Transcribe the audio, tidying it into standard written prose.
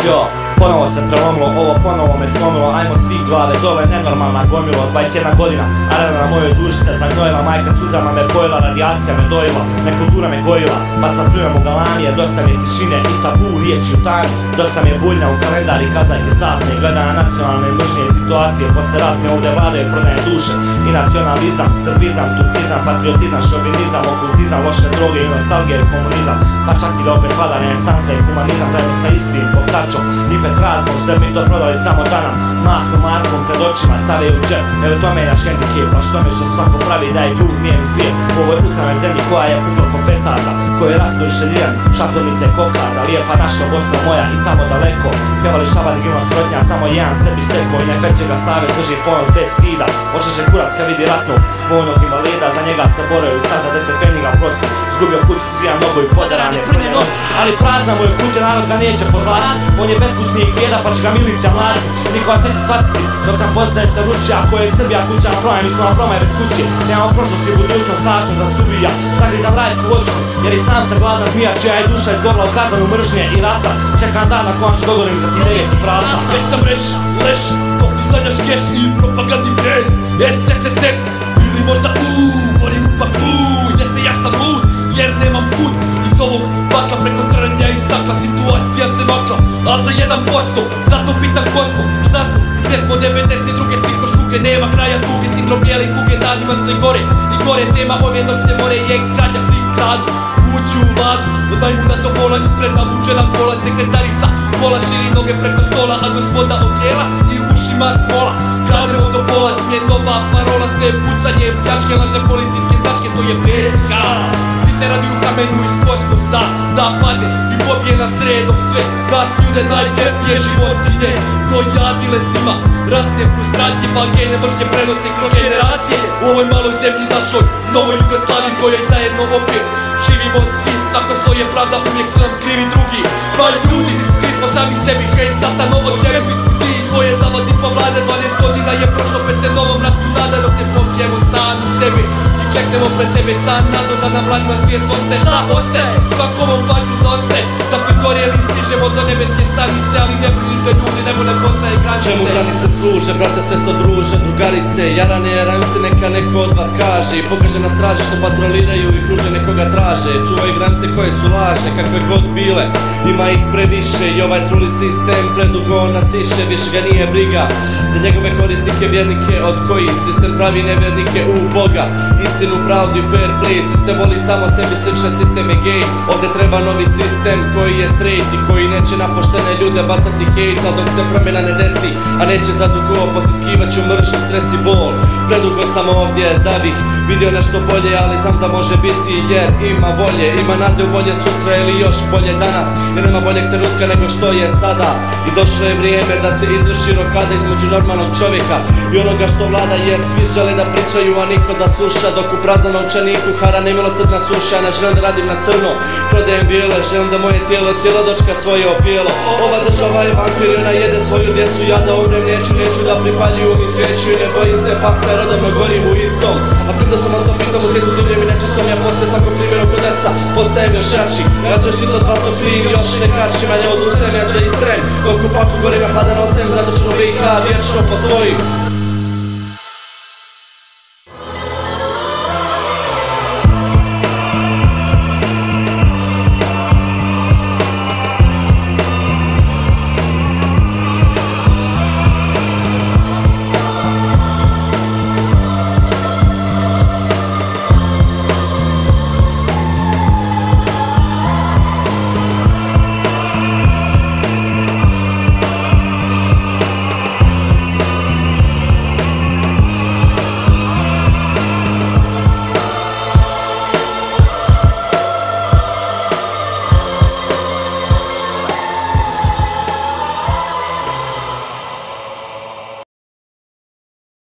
Jo, ponovo se prelomilo, ovo ponovo me slomilo, ajmo svi glave dole, nenormalna gomilo, 21 godina, arena na mojoj duši se zagnojila, majka suzama me pojela, radijacija me dojila, nekultura me gojila, pa sad pljujem u galanije, dosta mi je tišine i tabu, riječi u tani, dosta mi je buljna u kalendar i kazajke zatne, gleda na nacionalne mržnje i situacije, posle ratne ovdje vladaju prodaje duše, i nacionalizam, srbizam, turcizam, patriotizam, šovinizam, okultizam, loše droge i nostalgije i komunizam, pa čak i da opet pada renesansa i humanizam zajedno sa istim, Bokačom i Petrarkom, sve mi to prodali samo da nam mahnu markom pred očima stave u džep, evo to me je naš hendikep, pa što mi što svako pravi da je drug nije mi svijet, u ovoj ustavnoj zemlji koja je pukla petarda, koji je rasto šeljiran, šatornice kokada, lijepa naša Bosna moja i tamo daleko, pjevali šabar i gilno sprotnja, samo jedan sebi steko i nek veće ga savez drži ponos bez stida, očeše kurac kad vidi ratnog vojnog invalida, za njega se boraju i sad za 10 penji ga prosi, zgubio kuću, sija nogu i poderan je prnje nos, ali prazna mu je kuća, narod ga neće pozlati, on je beskućnik bijeda pa će ga milicija mlati, niko vas neće shvatiti, dok nam postaje se ruči, ako je Srbija kuća na promaj, mi smo na promaj bez kuće, nemamo prošlosti i budućnost, strašno za subija, zagrizam rajsku vočku, jer i sam se gladna zmija, čija je duša izgorila u kazanu mržnje i rata, čekam dan na kojem ću dogorim za ti dejeti vrata. Već sam leš, dok ti sanjaš keš i propagandni ples, SSSS, ili možda govorim upak jeste ja sam lud, jer nemam put iz ovog bakla preko trnja i stakla, situacija se makla, al za 1%, zato pitam ko smo, šta smo, gdje smo 92. svi ko šuge, nema kraja duge, sindrom bijele kuge, danima sve gore i gore, tema ove noćne more je krađa, svi kradu, uđu u vladu, od majmuna do bola, ispred nabučena kola, sekretarica, pola širi noge preko stola, a gospoda odjela i ušima smola, krademo do pola, im je nova parola, sve pucanje, pljačke, laže, policijske značke, to je BK. Se radi u kamenu iz kosmosa, da pade i pobije nas redom sve, da ljude najbesnije životinje, dojadile svima ratne frustracije, pa gene mržnje prenose kroz generacije, u ovoj maloj zemlji našoj, novoj Jugoslaviji kojoj zajedno opet živimo svi, tako svoje pravda, uvijek su nam krivi drugi, pa ljudi, krivi smo sami sebi, hej satano odjebi, ti i tvoje zavodi po vlade, 12 godina je prošlo, pet se novom ratu nada, dok ne pobijemo sami sebi. Kleknemo pred tebe sa nadom da nam mladima svijet ostaje, šta ostaje? Svakovom vatru zaostaje, da prizgorjeli stižemo do nebeske stanice, ali ne brinite ljudi, nebo ne poznaje granice. Čemu granice služe, brate, sesto druže, drugarice, jarane ranice, neka neko od vas kaže i pokaže na straže što patroliraju i kruže nekoga traže, čuvaju granice koje su lažne, kakve god bile, ima ih previše i ovaj truli sistem predugo nas iše, više ga nije briga za njegove korisnike, vjernike, od kojih sistem pravi nevjernike u Boga. Istinu, pravdu i fair play, sistem voli samo sebi srče, sistem je gej, ovdje treba novi sistem koji je straight i koji neće na poštene ljude bacati hejt, al dok se promjena ne desi, a neće zadugo potiskivat ću mržnju, stres i bol. Predugo sam ovdje da bih vidio nešto bolje, ali znam da može biti jer ima volje, ima nade u bolje sutra ili još bolje danas, jer nema boljeg trenutka nego što je sada i došlo je vrijeme da se izvrši rokada između normalnog čovjeka i onoga što vlada, jer svi žele da pričaju, a niko da sluša, dok u praznom novčaniku hara nemilosrdna suša. Ne želim da radim na crno, prodajem bijele, želim da moje tijelo cijelo dočka svoje opijelo. Ova država je vampir i ona jede svoju djecu, ja da umrem neću da pripaljuju mi svijeću i ne bojim se fakta, rodovno gorim u istom. A pisao sam vas to pitom u svijetu divljem i nečesto mi ja postaje svakog primjerom udarca, postajem još jači, ja svoj štit od vas okrim, još ne kačim, a ne odustajem, ja ću da istrem, dok u paku gorim, a hladan ostajem, zadušeno BiH vječno postojim.